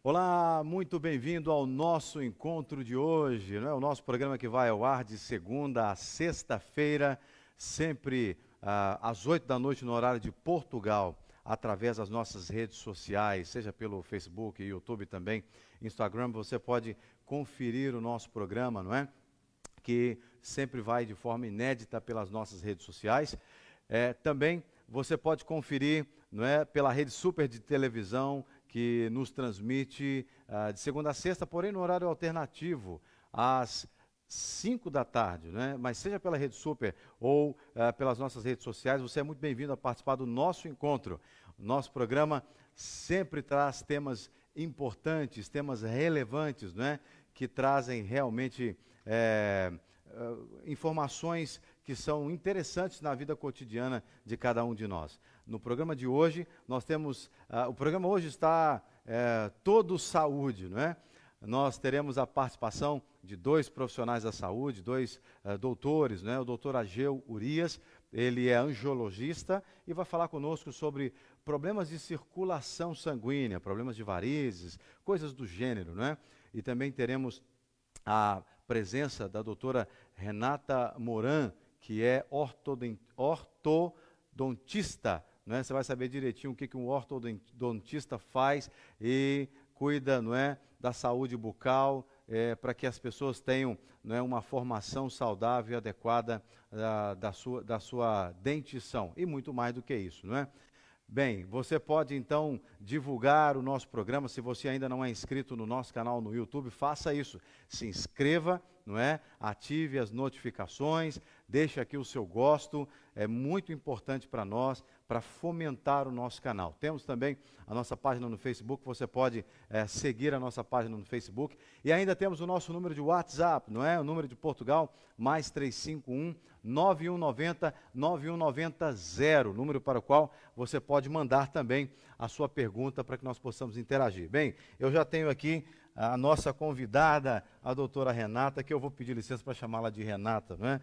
Olá, muito bem-vindo ao nosso encontro de hoje, não é? O nosso programa que vai ao ar de segunda a sexta-feira, sempre às 8 da noite no horário de Portugal, através das nossas redes sociais, seja pelo Facebook, YouTube também, Instagram, você pode conferir o nosso programa, não é? Que sempre vai de forma inédita pelas nossas redes sociais. Também você pode conferir, não é, pela rede super de televisão que nos transmite de segunda a sexta, porém no horário alternativo, às 5 da tarde, né? Mas seja pela rede super ou pelas nossas redes sociais, você é muito bem-vindo a participar do nosso encontro. Nosso programa sempre traz temas importantes, temas relevantes, né? Que trazem realmente informações que são interessantes na vida cotidiana de cada um de nós. No programa de hoje, nós temos, o programa hoje está todo saúde, não é? Nós teremos a participação de dois profissionais da saúde, dois doutores, né? O doutor Ageu Urias, ele é angiologista e vai falar conosco sobre problemas de circulação sanguínea, problemas de varizes, coisas do gênero, né? E também teremos a presença da doutora Renata Moran, que é ortodontista, né? Você vai saber direitinho o que um ortodontista faz e cuida, não é, da saúde bucal, para que as pessoas tenham, não é, uma formação saudável e adequada da sua dentição. E muito mais do que isso, não é? Bem, você pode então divulgar o nosso programa. Se você ainda não é inscrito no nosso canal no YouTube, faça isso. Se inscreva, não é? Ative as notificações, deixe aqui o seu gosto. É muito importante para nós, para fomentar o nosso canal. Temos também a nossa página no Facebook, você pode seguir a nossa página no Facebook. E ainda temos o nosso número de WhatsApp, não é? O número de Portugal, mais 351 9190 9190, número para o qual você pode mandar também a sua pergunta para que nós possamos interagir. Bem, eu já tenho aqui a nossa convidada, a doutora Renata, que eu vou pedir licença para chamá-la de Renata, não é?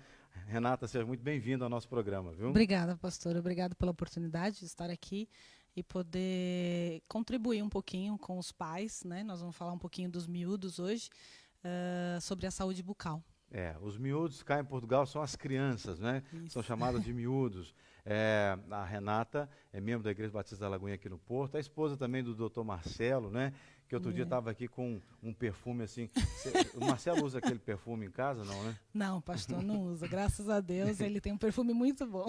Renata, seja muito bem-vinda ao nosso programa, viu? Obrigada, pastor. Obrigada pela oportunidade de estar aqui e poder contribuir um pouquinho com os pais, né? Nós vamos falar um pouquinho dos miúdos hoje, sobre a saúde bucal. Os miúdos cá em Portugal são as crianças, né? São Isso. chamadas de miúdos. A Renata é membro da Igreja Batista da Lagoinha aqui no Porto, a esposa também do doutor Marcelo, né? Que outro dia É. estava aqui com um perfume assim. O Marcelo usa aquele perfume em casa, não, né? Não, pastor, não usa. Graças a Deus, ele tem um perfume muito bom.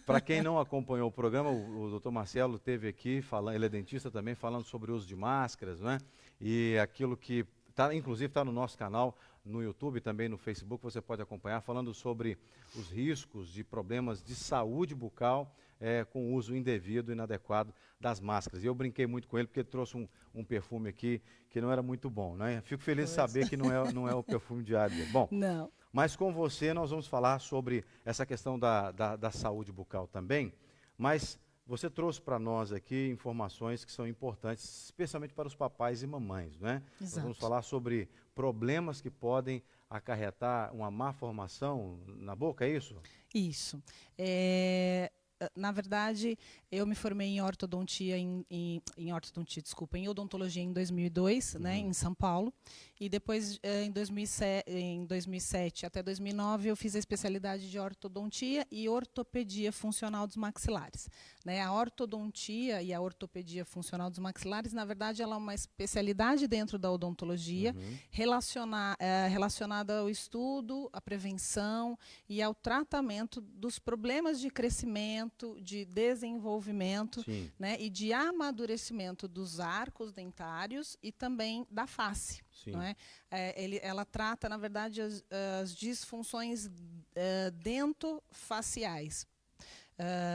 Para quem não acompanhou o programa, o doutor Marcelo teve aqui, falando, ele é dentista também, falando sobre o uso de máscaras, né? E aquilo que inclusive está no nosso canal, no YouTube e também no Facebook, você pode acompanhar, falando sobre os riscos de problemas de saúde bucal com o uso indevido e inadequado das máscaras. E eu brinquei muito com ele, porque ele trouxe um perfume aqui que não era muito bom, né? Fico feliz de Pois. saber que não é o perfume de Adler. Bom, Não. mas com você nós vamos falar sobre essa questão da saúde bucal também, mas você trouxe para nós aqui informações que são importantes, especialmente para os papais e mamães, né? Nós vamos Exato. falar sobre problemas que podem acarretar uma má formação na boca, é isso? Isso. Na verdade, eu me formei em ortodontia, em ortodontia, desculpa, em odontologia em 2002, né, Uhum. em São Paulo. E depois, em 2007 até 2009, eu fiz a especialidade de ortodontia e ortopedia funcional dos maxilares. Né? A ortodontia e a ortopedia funcional dos maxilares, na verdade, ela é uma especialidade dentro da odontologia Uhum. relacionada ao estudo, à prevenção e ao tratamento dos problemas de crescimento, de desenvolvimento, Sim, né, e de amadurecimento dos arcos dentários e também da face. Não sim. é? Ela trata, na verdade, as disfunções dentofaciais.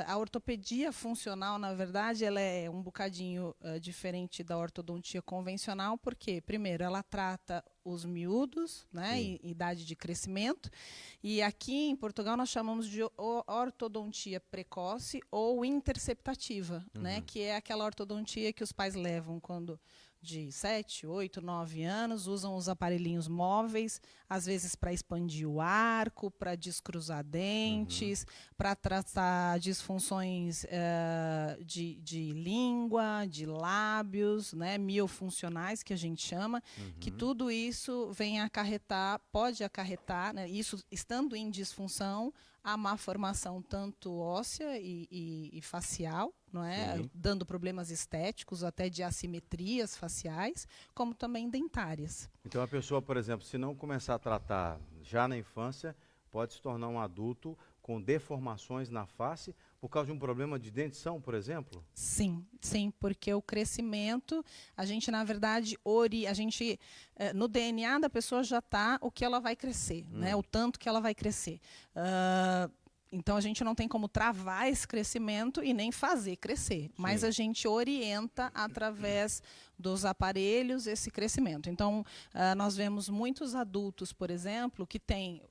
A ortopedia funcional, na verdade, ela é um bocadinho diferente da ortodontia convencional, porque, primeiro, ela trata os miúdos, né, em idade de crescimento. E aqui em Portugal nós chamamos de ortodontia precoce ou interceptativa, né, que é aquela ortodontia que os pais levam quando de 7, 8, 9 anos, usam os aparelhinhos móveis, às vezes para expandir o arco, para descruzar dentes, para tratar disfunções de língua, de lábios, né, miofuncionais, que a gente chama, que tudo isso vem acarretar, pode acarretar, né, isso estando em disfunção, a má formação tanto óssea e facial, não é? Dando problemas estéticos, até de assimetrias faciais, como também dentárias. Então a pessoa, por exemplo, se não começar a tratar já na infância, pode se tornar um adulto com deformações na face por causa de um problema de dentição, por exemplo? Sim, sim, porque o crescimento, a gente na verdade, no DNA da pessoa já está o que ela vai crescer, né? O tanto que ela vai crescer. Então a gente não tem como travar esse crescimento e nem fazer crescer, mas a gente orienta através dos aparelhos esse crescimento. Então nós vemos muitos adultos, por exemplo, que têm,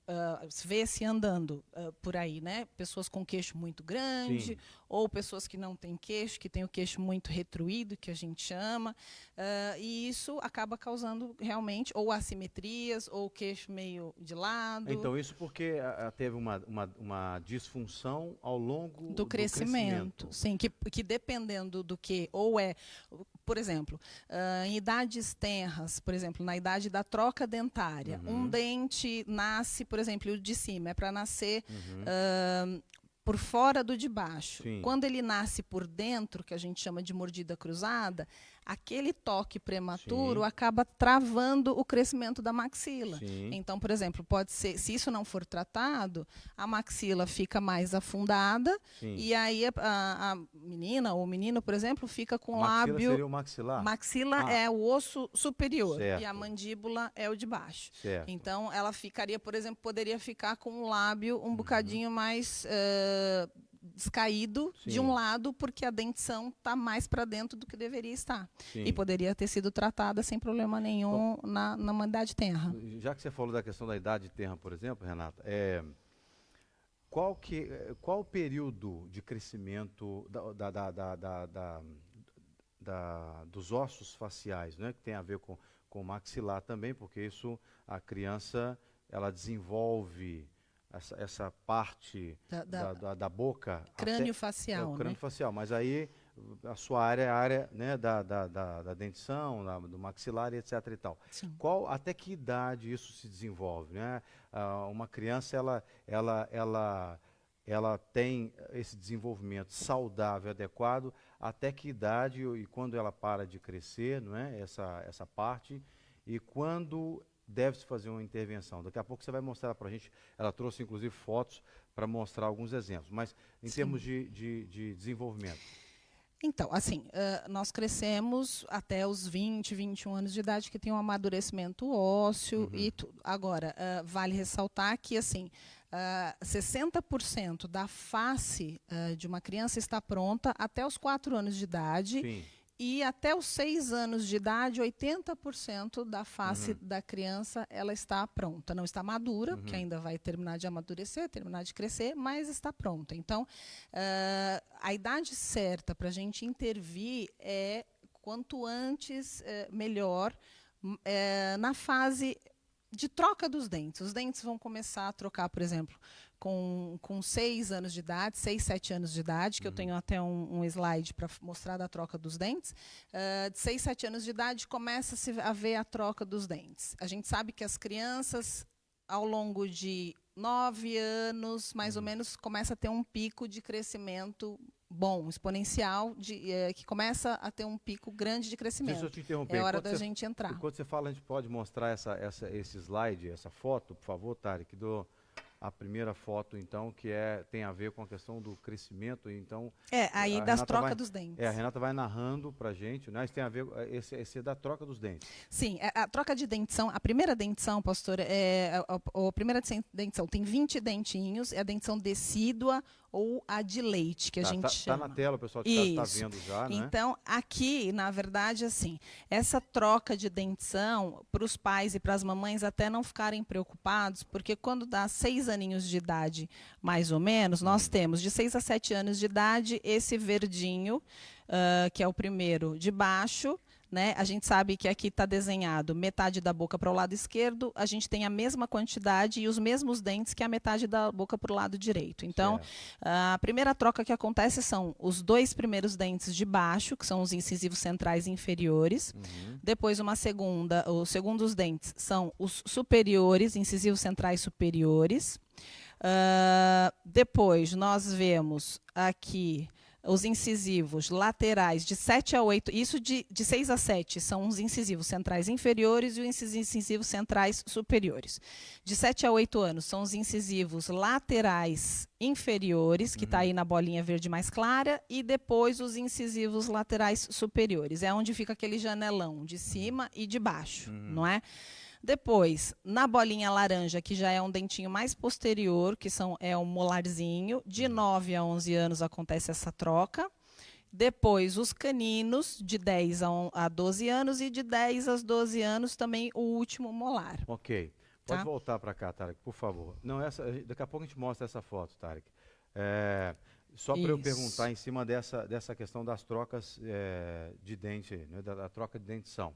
vê-se andando por aí, né? Pessoas com queixo muito grande, ou pessoas que não têm queixo, que têm o queixo muito retruído, que a gente chama, e isso acaba causando realmente ou assimetrias, ou queixo meio de lado. Então isso porque teve uma disfunção ao longo do crescimento. Sim, que dependendo do que, por exemplo, em idades tenras, por exemplo, na idade da troca dentária, um dente nasce, por exemplo, o de cima é para nascer por fora do de baixo. Quando ele nasce por dentro, que a gente chama de mordida cruzada, aquele toque prematuro acaba travando o crescimento da maxila. Então, por exemplo, pode ser, se isso não for tratado, a maxila fica mais afundada e aí a menina ou o menino, por exemplo, fica com o lábio... Maxila seria o maxilar? Maxila é o osso superior e a mandíbula é o de baixo. Então, ela ficaria, por exemplo, poderia ficar com o lábio um bocadinho mais... descaído de um lado, porque a dentição está mais para dentro do que deveria estar. E poderia ter sido tratada sem problema nenhum na idade tenra. Já que você falou da questão da idade tenra, por exemplo, Renata, qual o período de crescimento dos ossos faciais, né, que tem a ver com o maxilar também, porque isso a criança ela desenvolve essa parte da boca. Crânio-facial. O crânio-facial, mas aí a sua área é a área, né, da dentição, do maxilar, etc. e tal. Até que idade isso se desenvolve? Né? Uma criança ela tem esse desenvolvimento saudável, adequado, até que idade e quando ela para de crescer, não é? essa parte, e quando deve-se fazer uma intervenção. Daqui a pouco você vai mostrar para a gente, ela trouxe inclusive fotos para mostrar alguns exemplos, mas em termos de desenvolvimento. Então, assim, nós crescemos até os 20, 21 anos de idade, que tem um amadurecimento ósseo e tudo. Agora, vale ressaltar que, assim, 60% da face de uma criança está pronta até os 4 anos de idade. E até os 6 anos de idade, 80% da face da criança ela está pronta. Não está madura, porque ainda vai terminar de amadurecer, terminar de crescer, mas está pronta. Então, a idade certa para a gente intervir é quanto antes, melhor, na fase de troca dos dentes. Os dentes vão começar a trocar, por exemplo, com 6 anos de idade, 6, 7 anos de idade, que eu tenho até um slide para mostrar da troca dos dentes. De 6, 7 anos de idade, começa-se a ver a troca dos dentes. A gente sabe que as crianças, ao longo de 9 anos, mais ou menos, começa a ter um pico de crescimento bom, exponencial, que começa a ter um pico grande de crescimento. Deixa eu te interromper. É hora da gente entrar. Quando você fala, a gente pode mostrar esse slide, essa foto, por favor, Tarek, a primeira foto, então, que tem a ver com a questão do crescimento. Então, aí das trocas dos dentes. A Renata vai narrando para a gente, né? Isso tem a ver, esse é da troca dos dentes. Sim, a troca de dentição, a primeira dentição, pastor, a primeira dentição tem 20 dentinhos, é a dentição decídua ou a de leite, que a gente Tá chama. na tela, o pessoal de casa está Isso. vendo já, né? Então, aqui, na verdade, assim, essa troca de dentição, para os pais e para as mamães até não ficarem preocupados, porque quando dá 6 aninhos de idade, mais ou menos, nós temos de 6 a 7 anos de idade esse verdinho, que é o primeiro de baixo, né? A gente sabe que aqui está desenhado metade da boca para o lado esquerdo, a gente tem a mesma quantidade e os mesmos dentes que a metade da boca para o lado direito. Então, Certo. a primeira troca que acontece são os 2 primeiros dentes de baixo, que são os incisivos centrais inferiores. Depois, os segundos dentes são os superiores, incisivos centrais superiores. Depois, nós vemos aqui os incisivos laterais de 7 a 8, isso de 6 a 7 são os incisivos centrais inferiores e os incisivos centrais superiores. De 7 a 8 anos são os incisivos laterais inferiores, que está aí na bolinha verde mais clara, e depois os incisivos laterais superiores. É onde fica aquele janelão de cima e de baixo, não é? Depois, na bolinha laranja, que já é um dentinho mais posterior, que é um molarzinho, de 9 a 11 anos acontece essa troca. Depois, os caninos, de 10 a 12 anos, e de 10 a 12 anos também o último molar. Ok. Pode Tá? voltar para cá, Tarek, por favor. Não, daqui a pouco a gente mostra essa foto, Tarek. Só para eu Isso. perguntar em cima dessa questão das trocas de dente, né, da troca de dentição.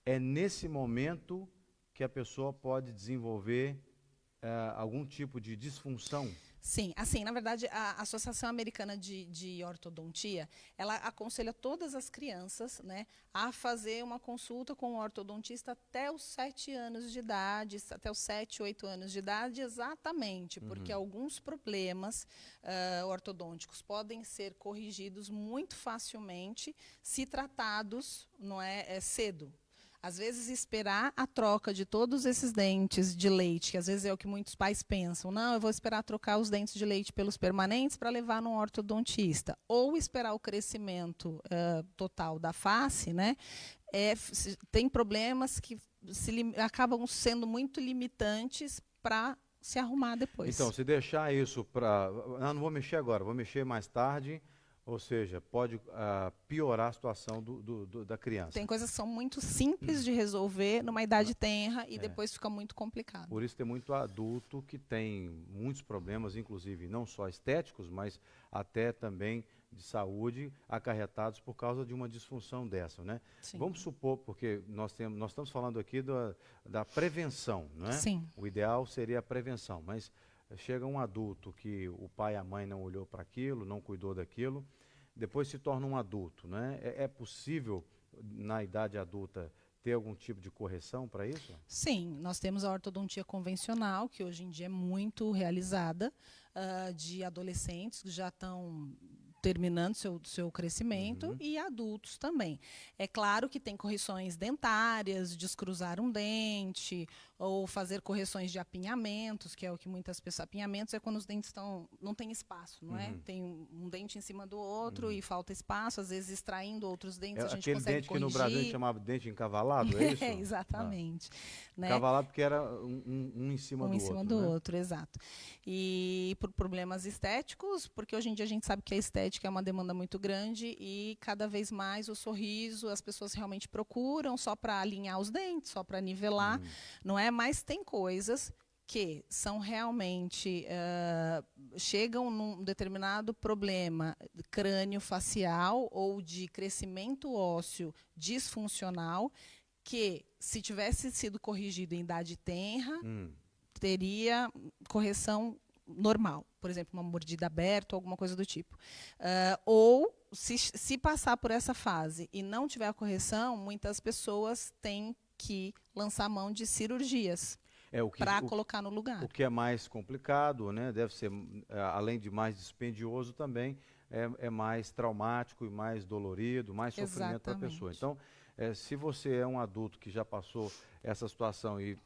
É nesse momento que a pessoa pode desenvolver algum tipo de disfunção? Sim, assim, na verdade, a Associação Americana de Ortodontia, ela aconselha todas as crianças, né, a fazer uma consulta com o ortodontista até os 7 anos de idade, até os 7, 8 anos de idade, exatamente, porque alguns problemas ortodônticos podem ser corrigidos muito facilmente se tratados, não é, cedo. Às vezes, esperar a troca de todos esses dentes de leite, que às vezes é o que muitos pais pensam, não, eu vou esperar trocar os dentes de leite pelos permanentes para levar no ortodontista. Ou esperar o crescimento total da face, né? Tem problemas que acabam sendo muito limitantes para se arrumar depois. Então, se deixar isso para... não vou mexer agora, vou mexer mais tarde. Ou seja, pode piorar a situação da criança. Tem coisas que são muito simples de resolver numa idade tenra e depois fica muito complicado. Por isso tem muito adulto que tem muitos problemas, inclusive não só estéticos, mas até também de saúde, acarretados por causa de uma disfunção dessa, né? Sim. Vamos supor, porque nós estamos falando aqui da prevenção, não é? Sim. O ideal seria a prevenção, mas chega um adulto que o pai e a mãe não olhou para aquilo, não cuidou daquilo, depois se torna um adulto, né? É possível, na idade adulta, ter algum tipo de correção para isso? Sim, nós temos a ortodontia convencional, que hoje em dia é muito realizada, de adolescentes que já estão terminando seu crescimento, e adultos também. É claro que tem correções dentárias, descruzar um dente, ou fazer correções de apinhamentos, que é o que muitas pessoas... Apinhamentos é quando os dentes não tem espaço, não é? Tem um dente em cima do outro e falta espaço, às vezes extraindo outros dentes, a gente aquele consegue dente corrigir. Que no Brasil a gente chamava de dente encavalado, é isso? Exatamente. Né? Encavalado porque era um em cima do outro. Um em cima do outro, exato. E por problemas estéticos, porque hoje em dia a gente sabe que a estética é uma demanda muito grande e cada vez mais o sorriso, as pessoas realmente procuram só para alinhar os dentes, só para nivelar, não é? Mas tem coisas que são realmente, chegam num determinado problema crânio-facial ou de crescimento ósseo disfuncional, que se tivesse sido corrigido em idade tenra, teria correção normal, por exemplo, uma mordida aberta ou alguma coisa do tipo. Ou, se passar por essa fase e não tiver a correção, muitas pessoas têm que lançar mão de cirurgias para colocar no lugar. O que é mais complicado, né? Deve ser, além de mais dispendioso também, é mais traumático e mais dolorido, mais sofrimento para a pessoa. Então, se você é um adulto que já passou essa situação e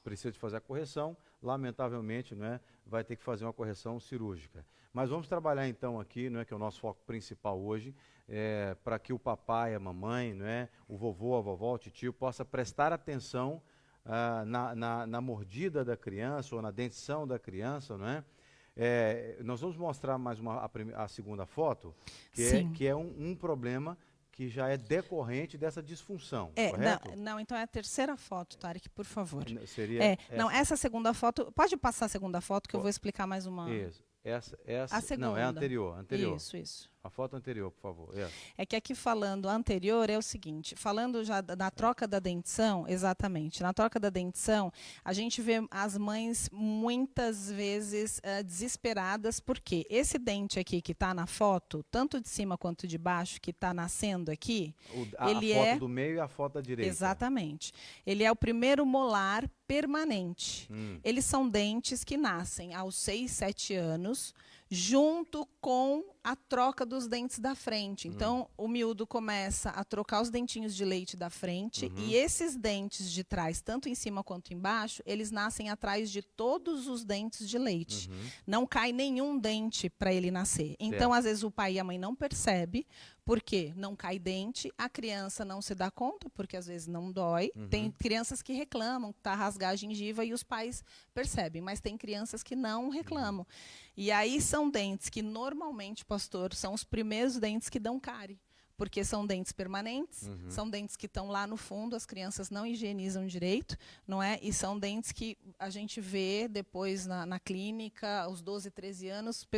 precisa de fazer a correção, lamentavelmente, né, vai ter que fazer uma correção cirúrgica. Mas vamos trabalhar então aqui, né, que é o nosso foco principal hoje, para que o papai, a mamãe, né, o vovô, a vovó, o tio possa prestar atenção na mordida da criança ou na dentição da criança, não é? Nós vamos mostrar mais a segunda foto, Sim. que é um problema que já é decorrente dessa disfunção, correto? Não, então é a terceira foto, Tarek, por favor. Seria Não, essa segunda foto, pode passar a segunda foto que eu Pô, vou explicar mais uma. Isso. A segunda. Não, é a anterior. Isso. A foto anterior, por favor. É que aqui falando anterior é o seguinte, falando já da troca da dentição, exatamente, na troca da dentição, a gente vê as mães muitas vezes desesperadas, porque esse dente aqui que está na foto, tanto de cima quanto de baixo, que está nascendo aqui, a foto do meio e a foto da direita. Exatamente. Ele é o primeiro molar permanente. Eles são dentes que nascem aos 6, 7 anos, junto com a troca dos dentes da frente. Então, o miúdo começa a trocar os dentinhos de leite da frente e esses dentes de trás, tanto em cima quanto embaixo, eles nascem atrás de todos os dentes de leite. Não cai nenhum dente para ele nascer. Então, às vezes, o pai e a mãe não percebem, porque não cai dente, a criança não se dá conta, porque às vezes não dói. Tem crianças que reclamam, que está a rasgar a gengiva e os pais percebem, mas tem crianças que não reclamam. E aí são dentes que normalmente, pastor, são os primeiros dentes que dão cárie. Porque são dentes permanentes, são dentes que estão lá no fundo, as crianças não higienizam direito, não é? E são dentes que a gente vê depois na clínica, aos 12, 13 anos,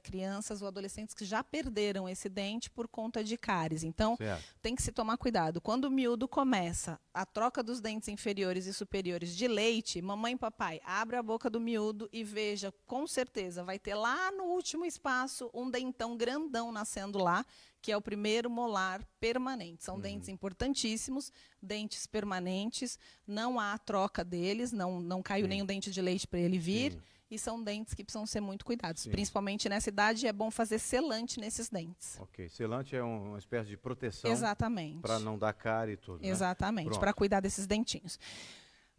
crianças ou adolescentes que já perderam esse dente por conta de cáries. Então, tem que se tomar cuidado. Quando o miúdo começa a troca dos dentes inferiores e superiores de leite, mamãe e papai, abre a boca do miúdo e veja, com certeza, vai ter lá no último espaço um dentão grandão nascendo lá, que é o primeiro molar permanente. São dentes importantíssimos, dentes permanentes, não há troca deles, não caiu nenhum dente de leite para ele vir, e são dentes que precisam ser muito cuidados. Principalmente nessa idade, é bom fazer selante nesses dentes. Ok, selante é uma espécie de proteção. Exatamente. Para não dar cárie e tudo, Exatamente, né? para cuidar desses dentinhos.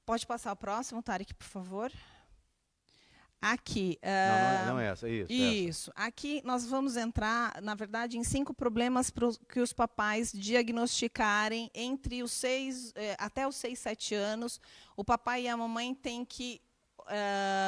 Pode passar o próximo, Tarek, por favor? Aqui. Não é essa, Isso. Aqui nós vamos entrar, na verdade, em 5 problemas que os papais diagnosticarem entre os 6, até os 6, 7 anos. O papai e a mamãe têm que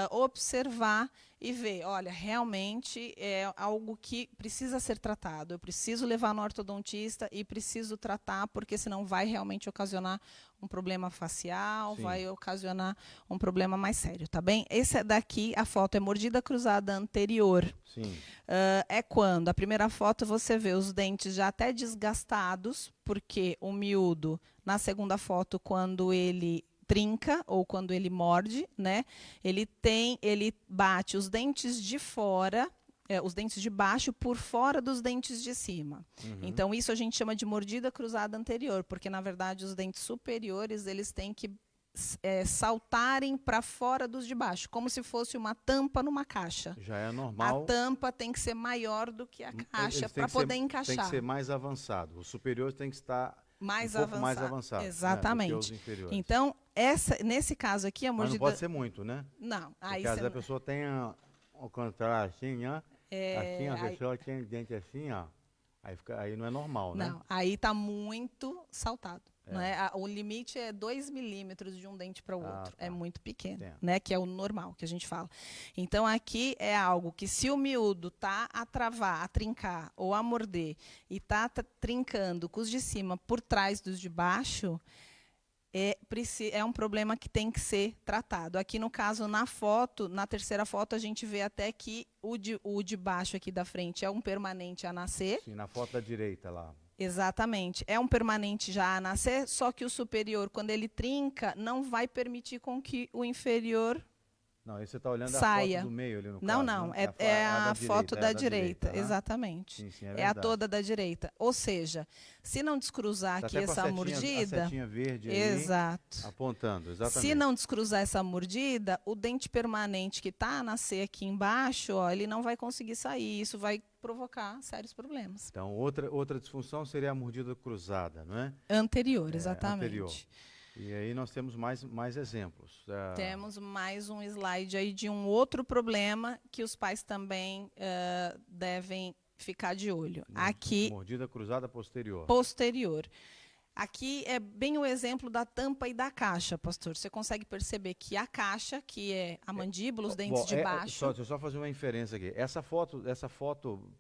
observar e ver, olha, realmente é algo que precisa ser tratado. Eu preciso levar no ortodontista e preciso tratar, porque senão vai realmente ocasionar um problema facial, vai ocasionar um problema mais sério, tá bem? Esse daqui, a foto é mordida cruzada anterior. É quando, a primeira foto você vê os dentes já até desgastados, porque o miúdo, na segunda foto, quando ele trinca ou quando ele morde, né? Ele bate os dentes de fora, os dentes de baixo por fora dos dentes de cima. Então isso a gente chama de mordida cruzada anterior, porque na verdade os dentes superiores eles têm que saltarem para fora dos de baixo, como se fosse uma tampa numa caixa. Já é normal. A tampa tem que ser maior do que a caixa para poder encaixar. Tem que ser mais avançado. O superior tem que estar mais avançado. Exatamente. Do que os inferiores. Então, nesse caso aqui, a mordida... Mas não pode ser muito, né? Não. Aí porque às vezes a pessoa tem o contrário assim, ó. Assim, a pessoa tem dente assim, ó. Aí não é normal, né? Não, aí está muito saltado. Né? O limite é 2 milímetros de um dente para o outro. É muito pequeno, né? Que é o normal que a gente fala. Então, aqui é algo que se o miúdo está a travar, a trincar ou a morder e está trincando com os de cima por trás dos de baixo, é um problema que tem que ser tratado. Aqui, no caso, na foto, na terceira foto, a gente vê até que o de baixo aqui da frente é um permanente a nascer. Sim, na foto da direita lá. Exatamente. É um permanente já a nascer, só que o superior, quando ele trinca, não vai permitir com que o inferior Não, aí você está olhando saia. A foto do meio ali no Não, caso, não. Né? É a foto da direita. Né? Exatamente. Sim, é a toda da direita. Ou seja, se não descruzar tá aqui essa mordida... A setinha verde Exato. aí, apontando, exatamente. Se não descruzar essa mordida, o dente permanente que está a nascer aqui embaixo, ó, ele não vai conseguir sair. Isso vai provocar sérios problemas. Então, outra disfunção seria a mordida cruzada, não é? Anterior, exatamente. Anterior. E aí nós temos mais exemplos. Temos mais um slide aí de um outro problema que os pais também devem ficar de olho. Aqui, mordida cruzada posterior. Posterior. Aqui é bem o exemplo da tampa e da caixa, pastor. Você consegue perceber que a caixa, que é a mandíbula, os dentes de baixo... Deixa eu só fazer uma inferência aqui. Essa foto,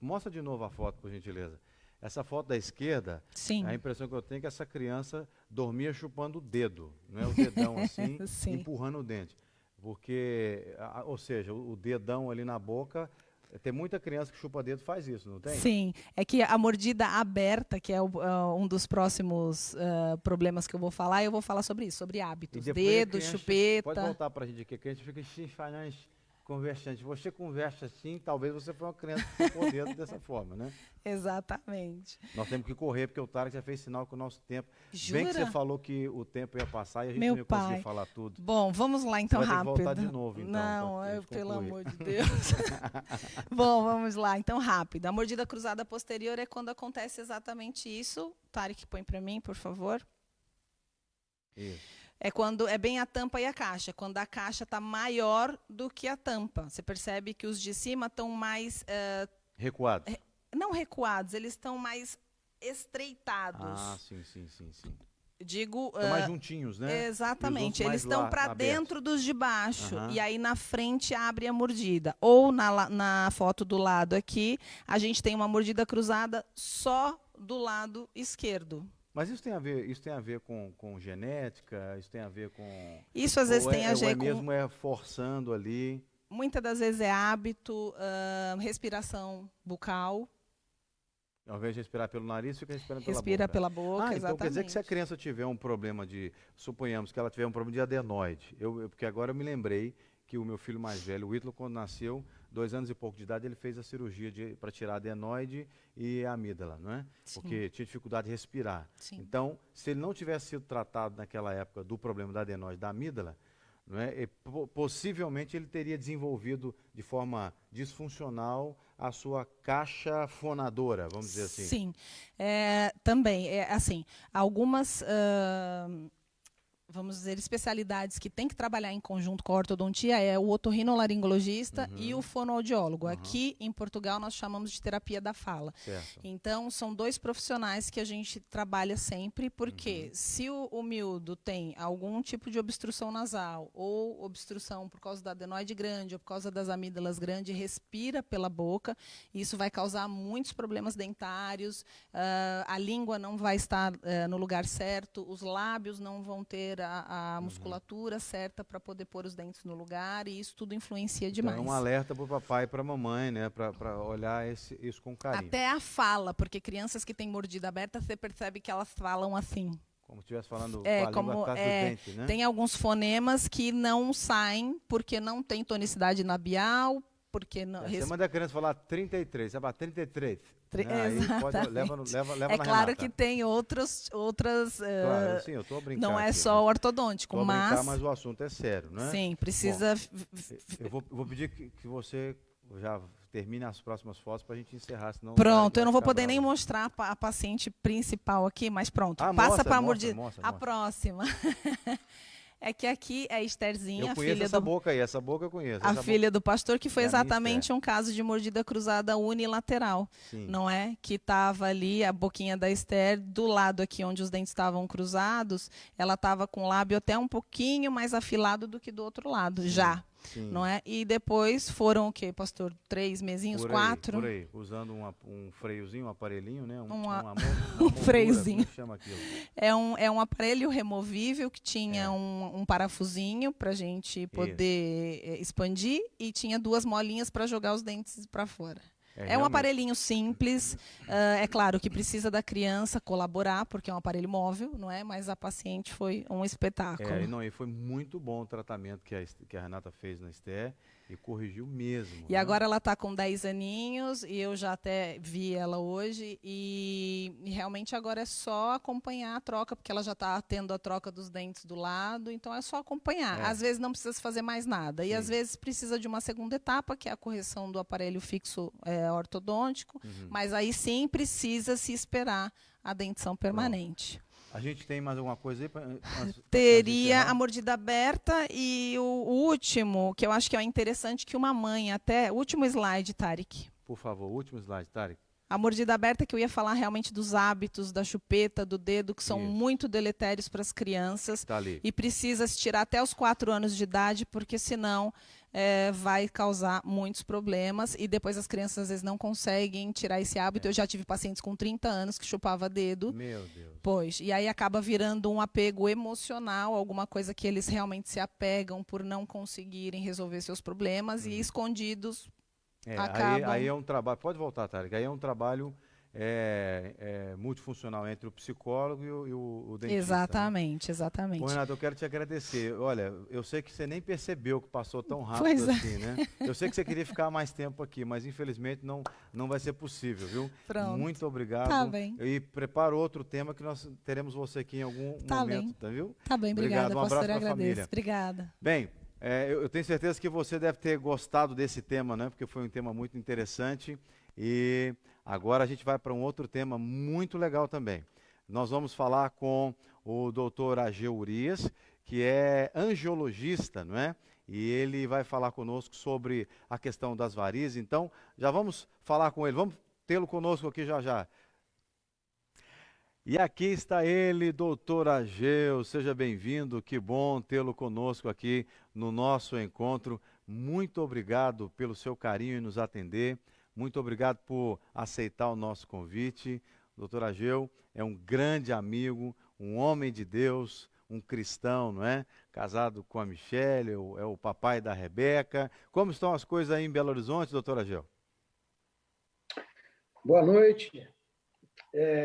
mostra de novo a foto, por gentileza. Essa foto da esquerda, Sim. a impressão que eu tenho é que essa criança dormia chupando o dedo, não é o dedão assim, empurrando o dente. Porque, ou seja, o dedão ali na boca... Tem muita criança que chupa dedo faz isso, não tem? Sim, é que a mordida aberta, que é um dos próximos problemas que eu vou falar sobre isso, sobre hábitos, dedo, chupeta. Pode voltar para a gente aqui, que a gente fica conversando. Você conversa assim, talvez você foi uma criança que chupou o dedo dessa forma, né? Exatamente. Nós temos que correr, porque o Tarek já fez sinal com o nosso tempo. Jura? Bem que você falou que o tempo ia passar e a gente Meu não ia pai. conseguir falar tudo. Bom, vamos lá então, você vai rápido. Ter que voltar de novo, então. Não, pelo amor de Deus. Bom, vamos lá, então rápido. A mordida cruzada posterior é quando acontece exatamente isso. Tarek, põe para mim, por favor. Isso. É quando é bem a tampa e a caixa, quando a caixa está maior do que a tampa. Você percebe que os de cima estão mais... recuados. Não recuados, eles estão mais estreitados. Ah, sim. Digo... Estão mais juntinhos, né? Exatamente, eles estão para dentro dos de baixo. Uhum. E aí na frente abre a mordida. Ou na foto do lado aqui, a gente tem uma mordida cruzada só do lado esquerdo. Mas isso tem a ver com genética? Isso tem a ver com... Isso às vezes tem a ver com... mesmo forçando ali? Muitas das vezes é hábito, respiração bucal. Ao invés de respirar pelo nariz, fica respirando pela boca. Respira pela boca, exatamente. Então quer dizer que se a criança tiver um problema suponhamos que ela tiver um problema de adenoide, porque agora eu me lembrei que o meu filho mais velho, o Ítalo, quando nasceu, 2 anos e pouco de idade, ele fez a cirurgia para tirar a adenoide e a amígdala, não é? Sim. Porque tinha dificuldade de respirar. Sim. Então, se ele não tivesse sido tratado naquela época do problema da adenoide e da amígdala, não é? Possivelmente ele teria desenvolvido de forma disfuncional a sua caixa fonadora, vamos dizer assim. Sim, também, assim, algumas, vamos dizer, especialidades que tem que trabalhar em conjunto com a ortodontia é o otorrinolaringologista e o fonoaudiólogo. Aqui em Portugal nós chamamos de terapia da fala. Certo. Então são 2 profissionais que a gente trabalha sempre, porque se o miúdo tem algum tipo de obstrução nasal ou obstrução por causa da adenoide grande ou por causa das amígdalas grandes, respira pela boca, isso vai causar muitos problemas dentários, a língua não vai estar no lugar certo, os lábios não vão ter a musculatura certa para poder pôr os dentes no lugar, e isso tudo influencia demais. Então é um alerta para o papai e para a mamãe, né, para olhar isso com carinho. Até a fala, porque crianças que têm mordida aberta, você percebe que elas falam assim. Como se estivesse falando com a língua atrás do dente, né? Tem alguns fonemas que não saem porque não tem tonicidade labial, porque não... Você manda a criança falar 33, você fala 33. Aí pode, leva é na claro Renata. Que tem outras claro, sim, eu estou brincando. Não é aqui, só ortodôntico, mas o assunto é sério, né? Sim, precisa... Bom, eu vou pedir que você já termine as próximas fotos para a gente encerrar, senão... Pronto, eu não vou poder nem mostrar a paciente principal aqui, mas pronto. Passa para a mordida. A próxima. É que aqui é a Estherzinha, eu conheço essa boca aí, essa boca eu conheço. A filha do pastor, que foi exatamente um caso de mordida cruzada unilateral. Sim. Não é? Que estava ali, a boquinha da Esther, do lado aqui onde os dentes estavam cruzados, ela estava com o lábio até um pouquinho mais afilado do que do outro lado, já. Sim. Não é? E depois foram o quê, pastor? 3 mesinhos, 4? Por aí, usando um freiozinho, um aparelhinho, né? Um freiozinho. Como chama aquilo? É um aparelho removível que tinha um parafusinho para a gente poder expandir e tinha 2 molinhas para jogar os dentes para fora. É um aparelhinho simples, é claro que precisa da criança colaborar, porque é um aparelho móvel, não é? Mas a paciente foi um espetáculo. E foi muito bom o tratamento que a Renata fez na Esther e corrigiu mesmo. E agora ela está com 10 aninhos e eu já até vi ela hoje e realmente agora é só acompanhar a troca, porque ela já está tendo a troca dos dentes do lado, então é só acompanhar. Às vezes não precisa fazer mais nada. E às vezes precisa de uma segunda etapa, que é a correção do aparelho fixo ortodôntico, mas aí sim precisa se esperar a dentição permanente. A gente tem mais alguma coisa aí? Teria a mordida aberta e o último, que eu acho que é interessante, que uma mãe até... Último slide, Tarek. Por favor, último slide, Tarek. A mordida aberta, que eu ia falar realmente dos hábitos, da chupeta, do dedo, que são Isso. muito deletérios para as crianças. Tá ali. E precisa se tirar até os 4 anos de idade, porque senão vai causar muitos problemas. E depois as crianças às vezes não conseguem tirar esse hábito. Eu já tive pacientes com 30 anos que chupava dedo. Meu Deus. Pois, e aí acaba virando um apego emocional, alguma coisa que eles realmente se apegam por não conseguirem resolver seus problemas e escondidos acabam. Aí é um trabalho, pode voltar, Tarek, aí é um trabalho multifuncional entre o psicólogo e o dentista. Né? Exatamente, exatamente. Bom, Renato, eu quero te agradecer. Olha, eu sei que você nem percebeu que passou tão rápido Pois assim, né? Eu sei que você queria ficar mais tempo aqui, mas infelizmente não vai ser possível, viu? Pronto. Muito obrigado. Tá bem. E prepara outro tema que nós teremos você aqui em algum momento, tá, viu? Tá bem, obrigada. Um abraço Pastora, para a família. Obrigada. Bem, eu tenho certeza que você deve ter gostado desse tema, né? Porque foi um tema muito interessante. E agora a gente vai para um outro tema muito legal também. Nós vamos falar com o doutor Ageu Urias, que é angiologista, não é? E ele vai falar conosco sobre a questão das varizes. Então, já vamos falar com ele. Vamos tê-lo conosco aqui já já. E aqui está ele, doutor Ageu. Seja bem-vindo. Que bom tê-lo conosco aqui no nosso encontro. Muito obrigado pelo seu carinho em nos atender. Muito obrigado por aceitar o nosso convite. Doutor Ageu é um grande amigo, um homem de Deus, um cristão, não é? Casado com a Michele, é o papai da Rebeca. Como estão as coisas aí em Belo Horizonte, doutor Ageu? Boa noite,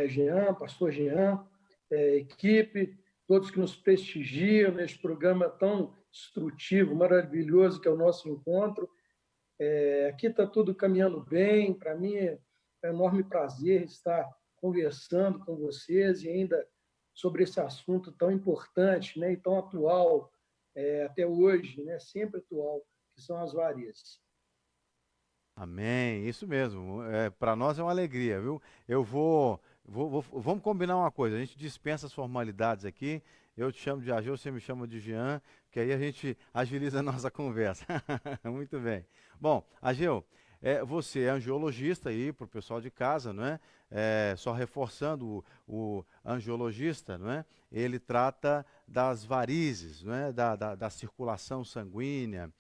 Jean, pastor Jean, equipe, todos que nos prestigiam neste programa tão instrutivo, maravilhoso que é o nosso encontro. Aqui está tudo caminhando bem. Para mim é um enorme prazer estar conversando com vocês e ainda sobre esse assunto tão importante, né, e tão atual até hoje, né, sempre atual, que são as varizes. Amém, isso mesmo. Para nós é uma alegria, viu? Vamos combinar uma coisa. A gente dispensa as formalidades aqui. Eu te chamo de Ageu, você me chama de Jean, que aí a gente agiliza a nossa conversa. Muito bem. Bom, Ageu, você é angiologista aí para o pessoal de casa, não é? Só reforçando, o angiologista, não é? Ele trata das varizes, não é? Da circulação sanguínea.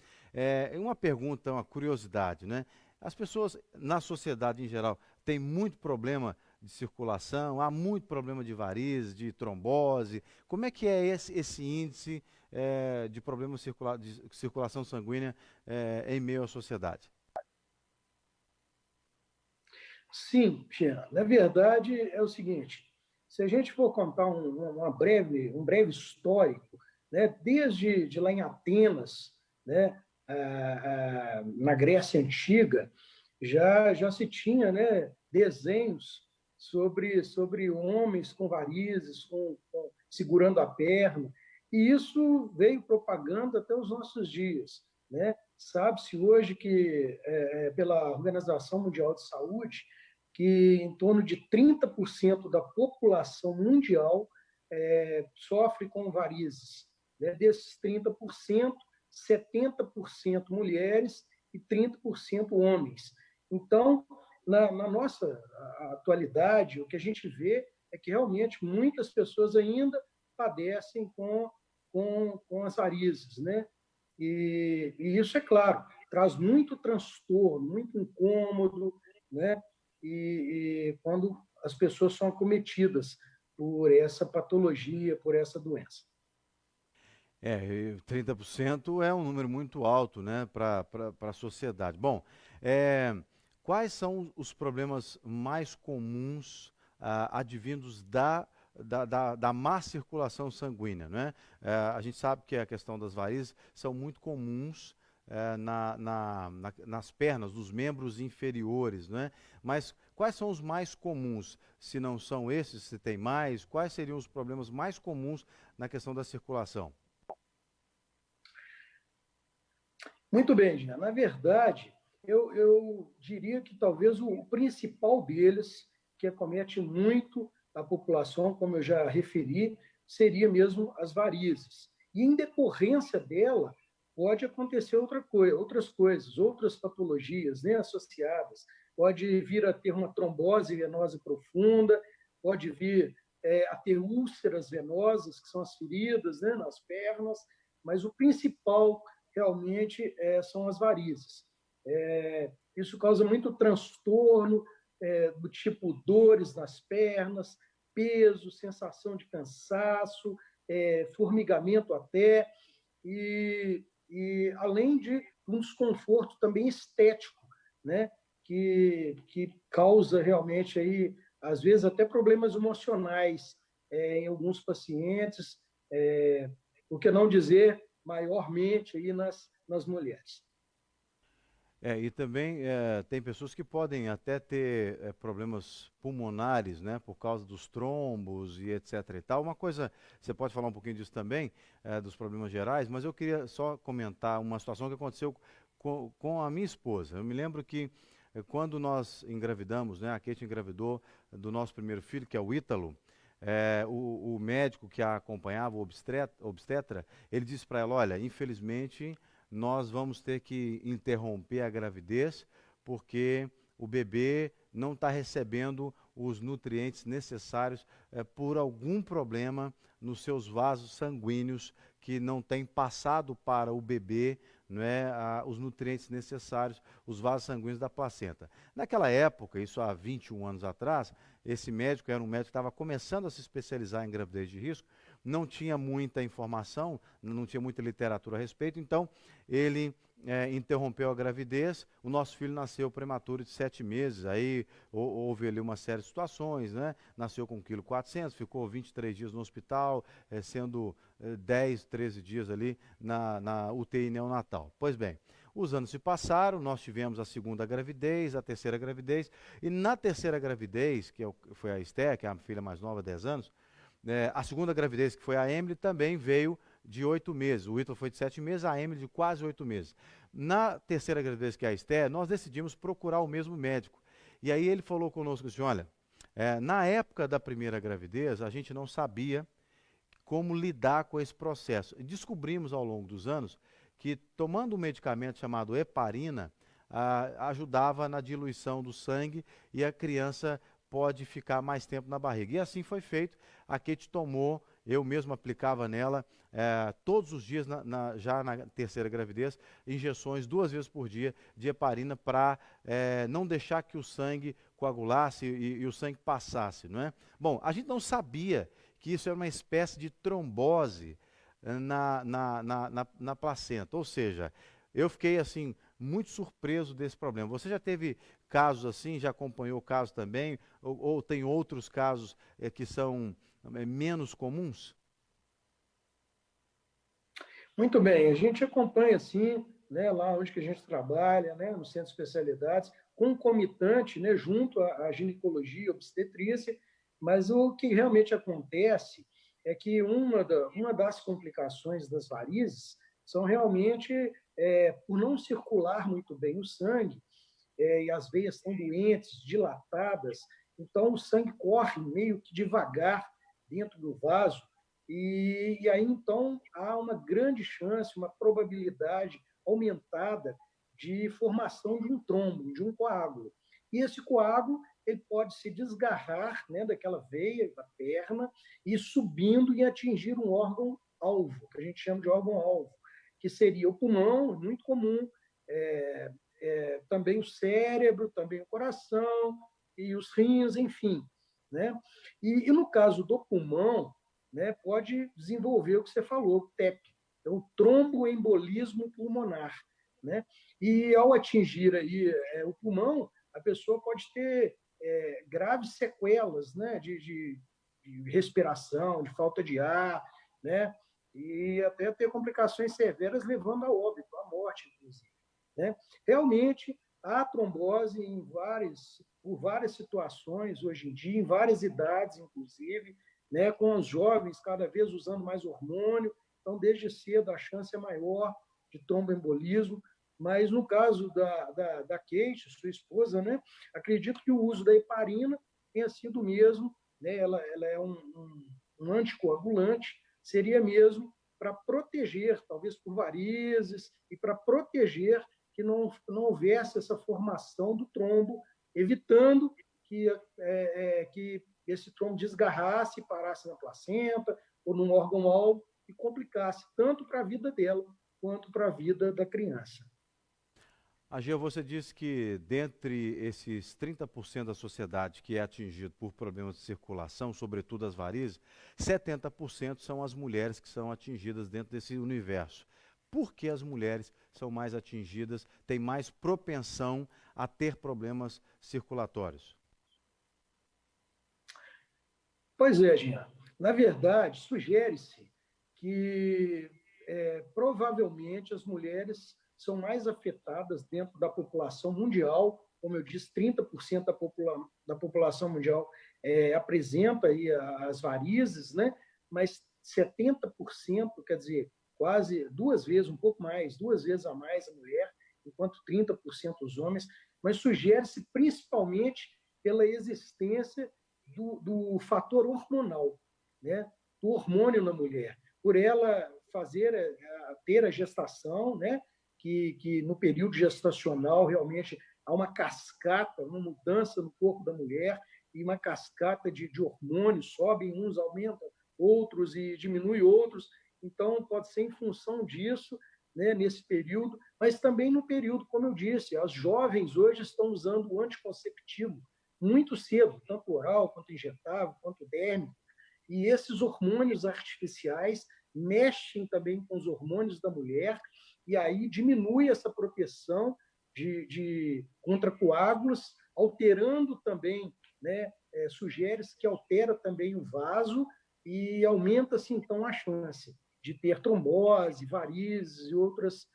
Uma pergunta, uma curiosidade, né? As pessoas na sociedade em geral têm muito problema de circulação, há muito problema de varizes, de trombose. Como é que é esse índice de problema de circulação sanguínea em meio à sociedade? Sim, Jean. Na verdade, é o seguinte: se a gente for contar um breve histórico, né, desde lá em Atenas, né, na Grécia Antiga, já se tinha, né, desenhos sobre homens com varizes, segurando a perna, e isso veio propagando até os nossos dias. Né? Sabe-se hoje que, pela Organização Mundial de Saúde, que em torno de 30% da população mundial sofre com varizes. Né? Desses 30%, 70% mulheres e 30% homens. Então, na nossa atualidade, o que a gente vê é que realmente muitas pessoas ainda padecem com as varizes, né? E isso, é claro, traz muito transtorno, muito incômodo, né? E quando as pessoas são acometidas por essa patologia, por essa doença. 30% é um número muito alto, né, para a sociedade. Bom, quais são os problemas mais comuns advindos da má circulação sanguínea, né? A gente sabe que a questão das varizes são muito comuns nas pernas, dos membros inferiores, né? Mas quais são os mais comuns? Se não são esses, se tem mais, quais seriam os problemas mais comuns na questão da circulação? Muito bem, Gina. Na verdade, eu diria que talvez o principal deles, que acomete muito a população, como eu já referi, seria mesmo as varizes. E em decorrência dela, pode acontecer outras coisas, outras patologias, né, associadas, pode vir a ter uma trombose venosa profunda, pode vir a ter úlceras venosas, que são as feridas, né, nas pernas, mas o principal realmente são as varizes. Isso causa muito transtorno, do tipo dores nas pernas, peso, sensação de cansaço, formigamento até, e além de um desconforto também estético, né? que causa realmente aí, às vezes, até problemas emocionais em alguns pacientes, por que não dizer maiormente aí nas mulheres. E também tem pessoas que podem até ter problemas pulmonares, né, por causa dos trombos e etc e tal. Uma coisa, você pode falar um pouquinho disso também, dos problemas gerais, mas eu queria só comentar uma situação que aconteceu com a minha esposa. Eu me lembro que quando nós engravidamos, né, a Kate engravidou do nosso primeiro filho, que é o Ítalo, o médico que a acompanhava, o obstetra, ele disse para ela, olha, infelizmente nós vamos ter que interromper a gravidez porque o bebê não está recebendo os nutrientes necessários por algum problema nos seus vasos sanguíneos que não tem passado para o bebê, não é, os nutrientes necessários, os vasos sanguíneos da placenta. Naquela época, isso há 21 anos atrás, esse médico era um médico que estava começando a se especializar em gravidez de risco, não tinha muita informação, não tinha muita literatura a respeito, então ele interrompeu a gravidez, o nosso filho nasceu prematuro de 7 meses, aí houve ali uma série de situações, né? Nasceu com 1,4 kg, ficou 23 dias no hospital, sendo 10, 13 dias ali na UTI neonatal. Pois bem, os anos se passaram, nós tivemos a segunda gravidez, a terceira gravidez, e na terceira gravidez, que foi a Esther, que é a filha mais nova, 10 anos, a segunda gravidez, que foi a Emily, também veio de 8 meses. O Ítalo foi de 7 meses, a Emily de quase 8 meses. Na terceira gravidez, que é a Esther, nós decidimos procurar o mesmo médico. E aí ele falou conosco assim, olha, na época da primeira gravidez, a gente não sabia como lidar com esse processo. E descobrimos ao longo dos anos que tomando um medicamento chamado heparina, ajudava na diluição do sangue e a criança pode ficar mais tempo na barriga. E assim foi feito. A Kate tomou, eu mesmo aplicava nela, todos os dias, já na terceira gravidez, injeções 2 vezes por dia de heparina para não deixar que o sangue coagulasse e o sangue passasse, não é? Bom, a gente não sabia que isso era uma espécie de trombose na placenta, ou seja, eu fiquei assim muito surpreso desse problema. Você já teve casos assim, já acompanhou casos também, ou tem outros casos que são menos comuns? Muito bem, a gente acompanha, sim, né, lá onde que a gente trabalha, né, no centro de especialidades, concomitante, né, junto à ginecologia, obstetrícia, mas o que realmente acontece é que uma das complicações das varizes são realmente por não circular muito bem o sangue, e as veias estão doentes, dilatadas, então o sangue corre meio que devagar dentro do vaso, e aí então há uma grande chance, uma probabilidade aumentada de formação de um trombo, de um coágulo. E esse coágulo ele pode se desgarrar, né, daquela veia da perna e subindo e atingir um órgão-alvo, que a gente chama de órgão-alvo, que seria o pulmão, muito comum, também o cérebro, também o coração e os rins, enfim. Né? E no caso do pulmão, né, pode desenvolver o que você falou, o TEP, é o tromboembolismo pulmonar. Né? E ao atingir aí, o pulmão, a pessoa pode ter graves sequelas, né, de respiração, de falta de ar, né, e até ter complicações severas levando a óbito, à morte, inclusive. Né? Realmente, há trombose por várias situações hoje em dia, em várias idades, inclusive, né? Com os jovens cada vez usando mais hormônio, então, desde cedo, a chance é maior de tromboembolismo. Mas, no caso da Kate, sua esposa, né? Acredito que o uso da heparina tenha sido mesmo, né? Ela é um anticoagulante, seria mesmo para proteger, talvez por varizes, e para proteger que não houvesse essa formação do trombo evitando que esse trombo desgarrasse e parasse na placenta ou num órgão-alvo e complicasse tanto para a vida dela quanto para a vida da criança. Ageu, você disse que dentre esses 30% da sociedade que é atingido por problemas de circulação, sobretudo as varizes, 70% são as mulheres que são atingidas dentro desse universo. Por que as mulheres são mais atingidas, têm mais propensão a ter problemas circulatórios? Pois é, Jean. Na verdade, sugere-se que provavelmente as mulheres são mais afetadas dentro da população mundial. Como eu disse, 30% da população mundial apresenta aí as varizes, né? Mas 70%, quer dizer, quase duas vezes, um pouco mais, duas vezes a mais a mulher, enquanto 30% os homens, mas sugere-se principalmente pela existência do fator hormonal, né? Do hormônio na mulher, por ela ter a gestação, né? Que no período gestacional realmente há uma cascata, uma mudança no corpo da mulher e uma cascata de hormônios, sobem uns, aumentam outros e diminui outros. Então, pode ser em função disso, né, nesse período, mas também no período, como eu disse, as jovens hoje estão usando o anticonceptivo muito cedo, tanto oral, quanto injetável, quanto dérmico, e esses hormônios artificiais mexem também com os hormônios da mulher, e aí diminui essa proteção contra coágulos, alterando também, né, sugere-se que altera também o vaso e aumenta-se, então, a chance de ter trombose, varizes e outras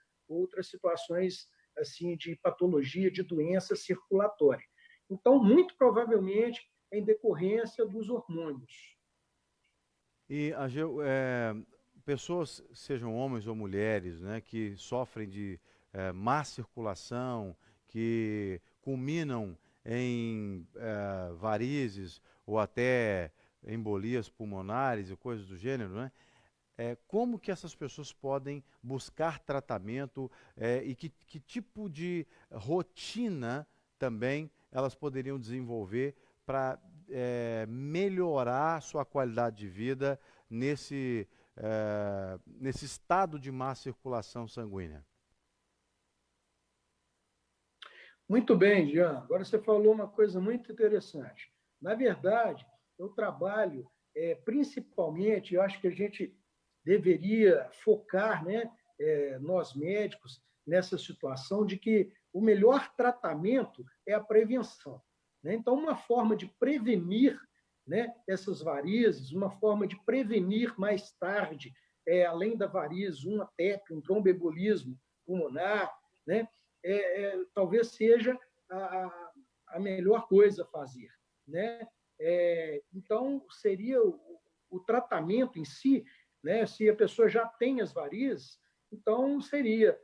situações assim de patologia, de doença circulatória. Então, muito provavelmente, é em decorrência dos hormônios. E, Ageu, pessoas, sejam homens ou mulheres, né, que sofrem de má circulação, que culminam em varizes ou até embolias pulmonares e coisas do gênero, né? Como que essas pessoas podem buscar tratamento e que tipo de rotina também elas poderiam desenvolver para melhorar sua qualidade de vida nesse estado de má circulação sanguínea? Muito bem, Jean. Agora você falou uma coisa muito interessante. Na verdade, eu trabalho principalmente, eu acho que a gente deveria focar, né, nós médicos, nessa situação de que o melhor tratamento é a prevenção, né? Então, uma forma de prevenir, né, essas varizes, uma forma de prevenir mais tarde, além da varize, uma TEP, um tromboembolismo pulmonar, né, talvez seja a melhor coisa a fazer, né? Então, seria o tratamento em si, né? Se a pessoa já tem as varizes, então seria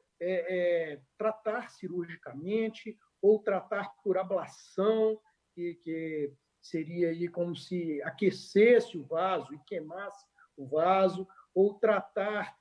tratar cirurgicamente ou tratar por ablação, que seria aí como se aquecesse o vaso e queimasse o vaso, ou tratar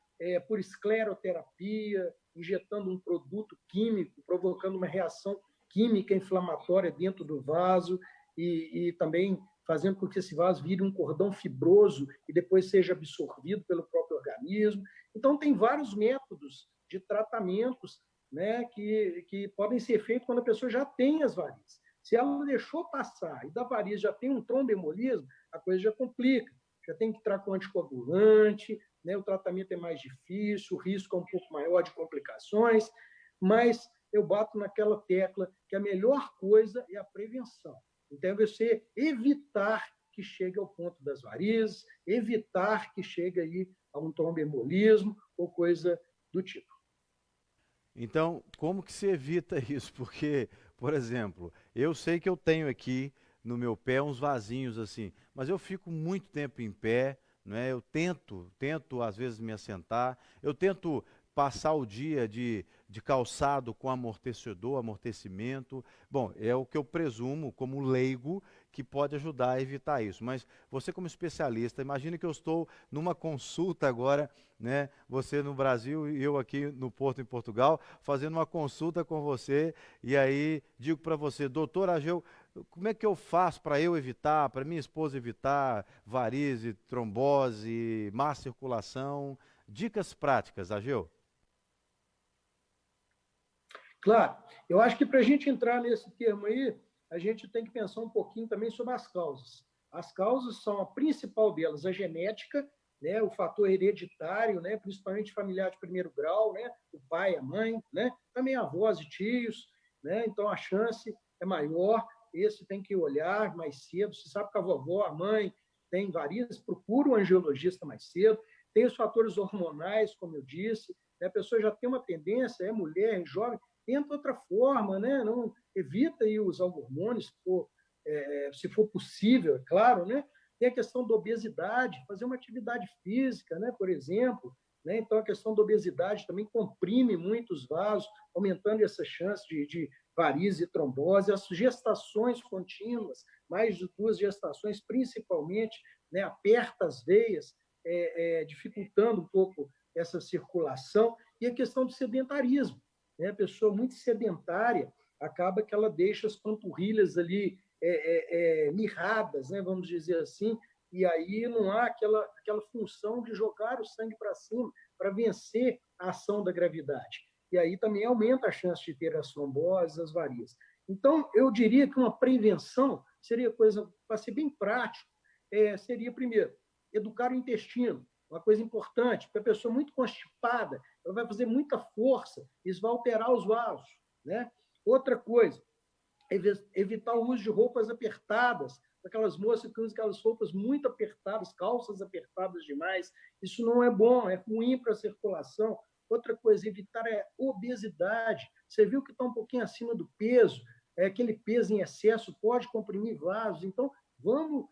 por escleroterapia, injetando um produto químico, provocando uma reação química inflamatória dentro do vaso e também fazendo com que esse vaso vire um cordão fibroso e depois seja absorvido pelo próprio organismo. Então, tem vários métodos de tratamentos, né, que podem ser feitos quando a pessoa já tem as varizes. Se ela deixou passar e da varize já tem um tromboembolismo, a coisa já complica. Já tem que entrar com anticoagulante, né, o tratamento é mais difícil, o risco é um pouco maior de complicações, mas eu bato naquela tecla que a melhor coisa é a prevenção. Então, é você evitar que chegue ao ponto das varizes, evitar que chegue aí a um tromboembolismo ou coisa do tipo. Então, como que se evita isso? Porque, por exemplo, eu sei que eu tenho aqui no meu pé uns vasinhos assim, mas eu fico muito tempo em pé, né? Eu tento às vezes me assentar, eu tento passar o dia de calçado com amortecedor, amortecimento. Bom, é o que eu presumo como leigo que pode ajudar a evitar isso. Mas você como especialista, imagine que eu estou numa consulta agora, né? Você no Brasil e eu aqui no Porto, em Portugal, fazendo uma consulta com você, e aí digo para você, doutor Ageu, como é que eu faço para eu evitar, para minha esposa evitar varize, trombose, má circulação? Dicas práticas, Ageu. Claro, eu acho que para a gente entrar nesse termo aí, a gente tem que pensar um pouquinho também sobre as causas. As causas são a principal delas, a genética, né, o fator hereditário, né, principalmente familiar de primeiro grau, né, o pai, a mãe, né, também avós e tios, né, então a chance é maior. Esse tem que olhar mais cedo. Se sabe que a vovó, a mãe tem varizes, procura um angiologista mais cedo. Tem os fatores hormonais, como eu disse, né, a pessoa já tem uma tendência, é mulher, é jovem, tenta outra forma, né? Não evita aí usar hormônios se for possível, é claro, né? Tem a questão da obesidade, fazer uma atividade física, né? Por exemplo, né? Então a questão da obesidade também comprime muito os vasos, aumentando essa chance de varize e trombose. As gestações contínuas, mais de 2 gestações, principalmente, né? Aperta as veias, dificultando um pouco essa circulação, e a questão do sedentarismo, né? A pessoa muito sedentária acaba que ela deixa as panturrilhas ali mirradas, né? Vamos dizer assim, e aí não há aquela função de jogar o sangue para cima para vencer a ação da gravidade. E aí também aumenta a chance de ter as tromboses, as varizes. Então, eu diria que uma prevenção seria coisa, para ser bem prático, seria, primeiro, educar o intestino, uma coisa importante, porque a pessoa muito constipada, ela vai fazer muita força, isso vai alterar os vasos, né? Outra coisa, evitar o uso de roupas apertadas, aquelas moças que usam aquelas roupas muito apertadas, calças apertadas demais, isso não é bom, é ruim para a circulação. Outra coisa, evitar a obesidade. Você viu que está um pouquinho acima do peso, aquele peso em excesso pode comprimir vasos, então vamos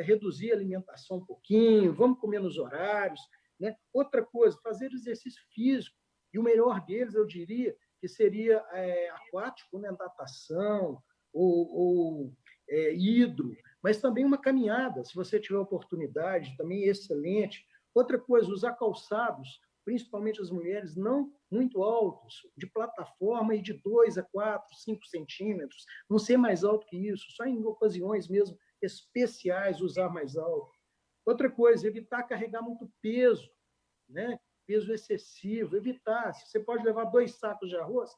reduzir a alimentação um pouquinho, vamos comer nos horários, né? Outra coisa, fazer exercício físico, e o melhor deles, eu diria, que seria aquático, né? Natação ou hidro, mas também uma caminhada, se você tiver oportunidade, também é excelente. Outra coisa, usar calçados, principalmente as mulheres, não muito altos, de plataforma e de 2 a 4, 5 centímetros, não ser mais alto que isso, só em ocasiões mesmo especiais usar mais alto. Outra coisa, evitar carregar muito peso, né? Peso excessivo, evitar. Se você pode levar 2 sacos de arroz,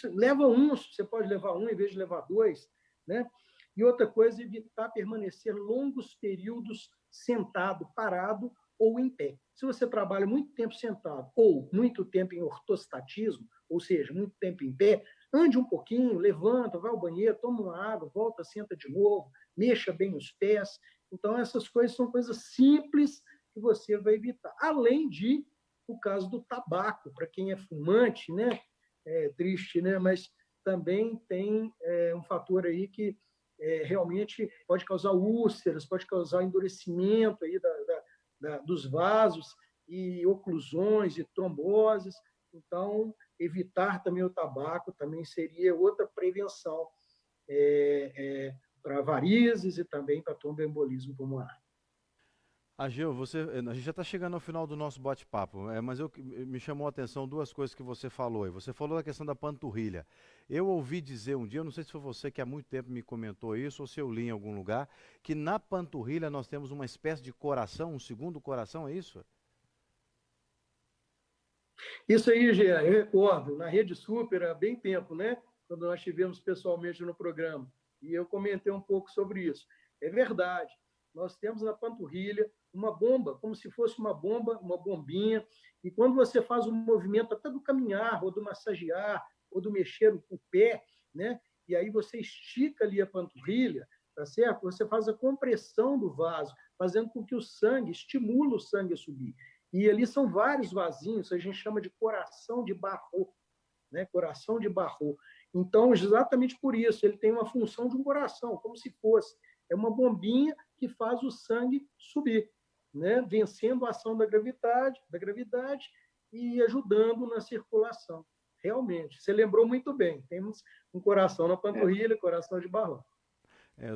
leva um, você pode levar um em vez de levar 2, né? E outra coisa, evitar permanecer longos períodos sentado, parado ou em pé. Se você trabalha muito tempo sentado ou muito tempo em ortostatismo, ou seja, muito tempo em pé, ande um pouquinho, levanta, vai ao banheiro, toma uma água, volta, senta de novo, mexa bem os pés. Então, essas coisas são coisas simples que você vai evitar. Além de o caso do tabaco, para quem é fumante, né? É triste, né? Mas também tem um fator aí que realmente pode causar úlceras, pode causar endurecimento aí dos vasos e oclusões e tromboses. Então, evitar também o tabaco também seria outra prevenção para varizes e também para tromboembolismo pulmonar. Ageu, a gente já está chegando ao final do nosso bate-papo, mas me chamou a atenção 2 coisas que você falou aí. Você falou da questão da panturrilha. Eu ouvi dizer um dia, eu não sei se foi você que há muito tempo me comentou isso, ou se eu li em algum lugar, que na panturrilha nós temos uma espécie de coração, um segundo coração, é isso? Isso aí, Jean, eu recordo, na Rede Super, há bem tempo, né? Quando nós estivemos pessoalmente no programa. E eu comentei um pouco sobre isso. É verdade. Nós temos na panturrilha uma bomba, como se fosse uma bomba, uma bombinha. E quando você faz um movimento até do caminhar, ou do massagear, ou do mexer o pé, né? E aí você estica ali a panturrilha, tá certo? Você faz a compressão do vaso, fazendo com que o sangue, estimula o sangue a subir. E ali são vários vasinhos, a gente chama de coração de Barreau, né? Coração de Barreau. Então, exatamente por isso, ele tem uma função de um coração, como se fosse. É uma bombinha que faz o sangue subir, né? Vencendo a ação da gravidade e ajudando na circulação. Realmente, você lembrou muito bem, temos um coração na panturrilha, coração de barro.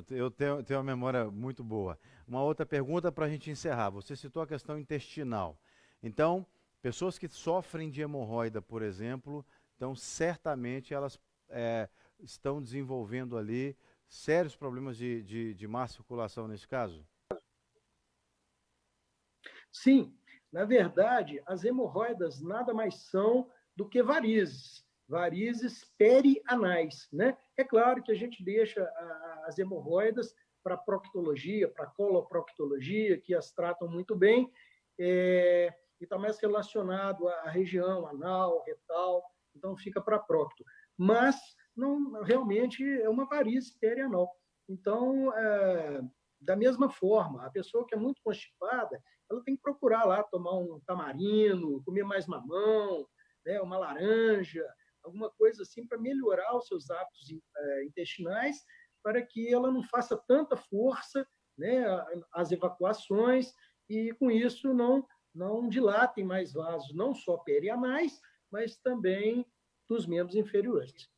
Eu tenho uma memória muito boa. Uma outra pergunta para a gente encerrar. Você citou a questão intestinal. Então, pessoas que sofrem de hemorroida, por exemplo, então certamente elas estão desenvolvendo ali sérios problemas de má circulação nesse caso? Sim, na verdade, as hemorroidas nada mais são do que varizes perianais, né? É claro que a gente deixa as hemorroidas para proctologia, para coloproctologia, que as tratam muito bem, e está mais relacionado à região anal, retal, então fica para procto. Mas não, realmente é uma varize perianal. Então, da mesma forma, a pessoa que é muito constipada, ela tem que procurar lá tomar um tamarino, comer mais mamão, né, uma laranja, alguma coisa assim para melhorar os seus hábitos intestinais, para que ela não faça tanta força, né, as evacuações e com isso não dilatem mais vasos, não só perianais, mas também dos membros inferiores.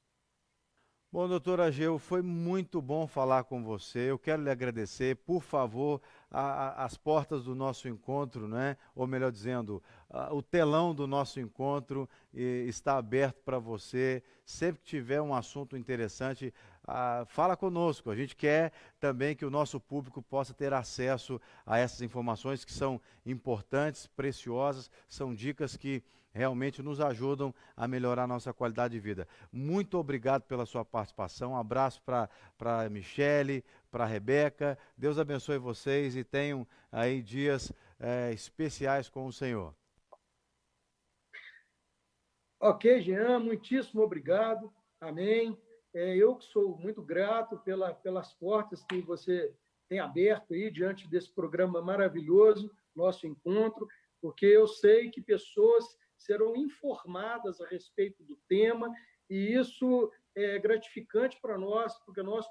Bom, doutor Ageu, foi muito bom falar com você. Eu quero lhe agradecer. Por favor, as portas do nosso encontro, né? Ou melhor dizendo, o telão do nosso encontro está aberto para você. Sempre que tiver um assunto interessante, fala conosco. A gente quer também que o nosso público possa ter acesso a essas informações que são importantes, preciosas, são dicas que realmente nos ajudam a melhorar a nossa qualidade de vida. Muito obrigado pela sua participação. Um abraço para a Michele, para a Rebeca. Deus abençoe vocês e tenham aí dias especiais com o Senhor. Ok, Jean, muitíssimo obrigado. Amém. Eu que sou muito grato pelas portas que você tem aberto aí diante desse programa maravilhoso, nosso encontro, porque eu sei que pessoas serão informadas a respeito do tema, e isso é gratificante para nós, porque nós,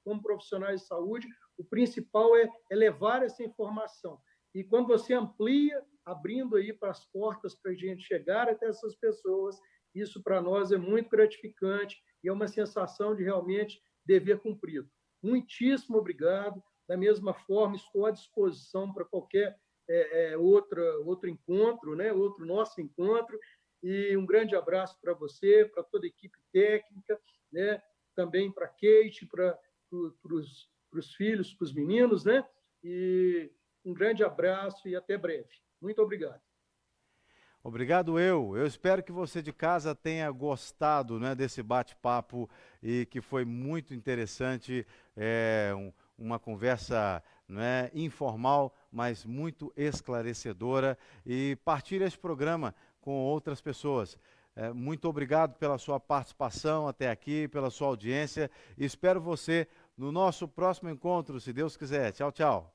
como profissionais de saúde, o principal é levar essa informação. E quando você amplia, abrindo aí para as portas para a gente chegar até essas pessoas, isso para nós é muito gratificante e é uma sensação de realmente dever cumprido. Muitíssimo obrigado. Da mesma forma, estou à disposição para qualquer outro encontro, né? Outro nosso encontro, e um grande abraço para você, para toda a equipe técnica, né? Também para Kate, para os filhos, para os meninos, né? E um grande abraço e até breve. Muito obrigado. Obrigado eu espero que você de casa tenha gostado, né, desse bate-papo e que foi muito interessante, uma conversa, né, informal, mas muito esclarecedora, e partilhe esse programa com outras pessoas. Muito obrigado pela sua participação até aqui, pela sua audiência, e espero você no nosso próximo encontro, se Deus quiser. Tchau, tchau.